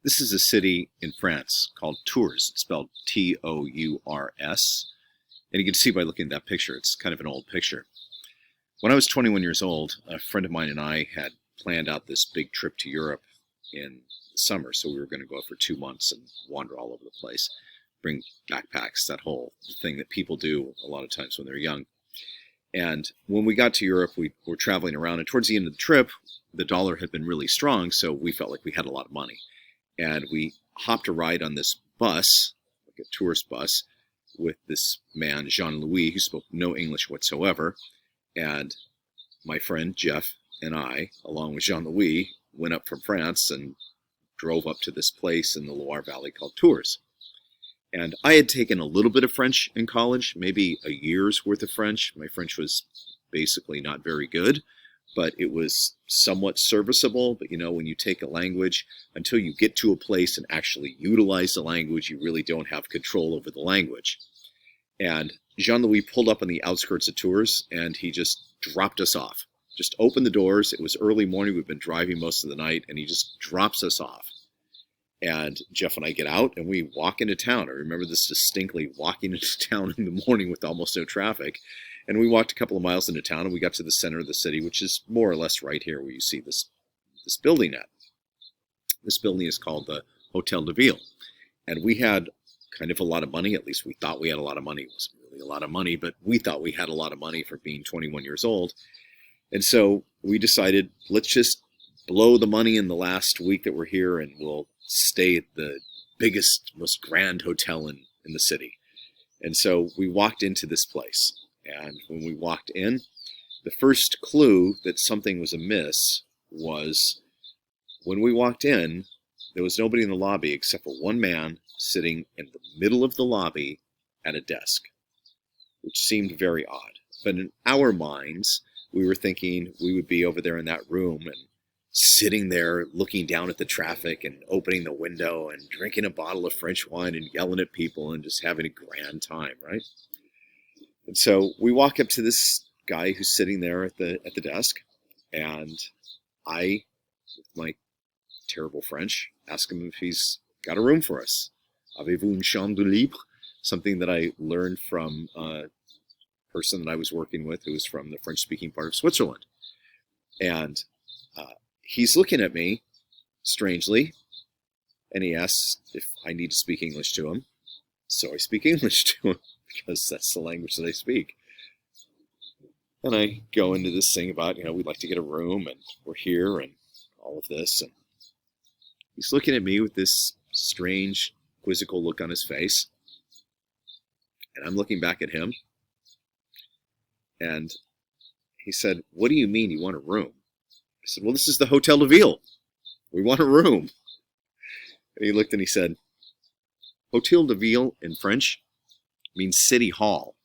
This is a city in France called Tours. It's spelled Tours. And you can see by looking at that picture, it's kind of an old picture. When I was 21 years old, a friend of mine and I had planned out this big trip to Europe in the summer. So we were going to go for 2 months and wander all over the place, bring backpacks, that whole thing that people do a lot of times when they're young. And when we got to Europe, we were traveling around. And towards the end of the trip, the dollar had been really strong, so we felt like we had a lot of money. And we hopped a ride on this bus, like a tourist bus, with this man, Jean-Louis, who spoke no English whatsoever. And my friend Jeff and I, along with Jean-Louis, went up from France and drove up to this place in the Loire Valley called Tours. And I had taken a little bit of French in college, maybe a year's worth of French. My French was basically not very good, but it was somewhat serviceable. But you know, when you take a language, until you get to a place and actually utilize the language, you really don't have control over the language. And Jean-Louis pulled up on the outskirts of Tours, and he just dropped us off. Just opened the doors. It was early morning. We've been driving most of the night, and he just drops us off. And Jeff and I get out, and we walk into town. I remember this distinctly, walking into town in the morning with almost no traffic. And we walked a couple of miles into town, and we got to the center of the city, which is more or less right here where you see this building at. This building is called the Hotel de Ville. And we had kind of a lot of money. At least we thought we had a lot of money. It wasn't really a lot of money, but we thought we had a lot of money for being 21 years old. And so we decided, let's just blow the money in the last week that we're here, and we'll stay at the biggest, most grand hotel in the city. And so we walked into this place. And when we walked in, the first clue that something was amiss was when we walked in, there was nobody in the lobby except for one man sitting in the middle of the lobby at a desk, which seemed very odd. But in our minds, we were thinking we would be over there in that room and sitting there looking down at the traffic and opening the window and drinking a bottle of French wine and yelling at people and just having a grand time, right? And so we walk up to this guy who's sitting there at the desk, and I, with my terrible French, ask him if he's got a room for us. Avez-vous une chambre libre? Something that I learned from a person that I was working with who was from the French-speaking part of Switzerland. And he's looking at me strangely, and he asks if I need to speak English to him. So I speak English to him because that's the language that I speak. And I go into this thing about, we'd like to get a room, and we're here, and all of this. And he's looking at me with this strange, quizzical look on his face. And I'm looking back at him. And he said, "What do you mean you want a room?" I said, "Well, this is the Hotel de Ville. We want a room." And he looked and he said, "Hotel de Ville in French means city hall."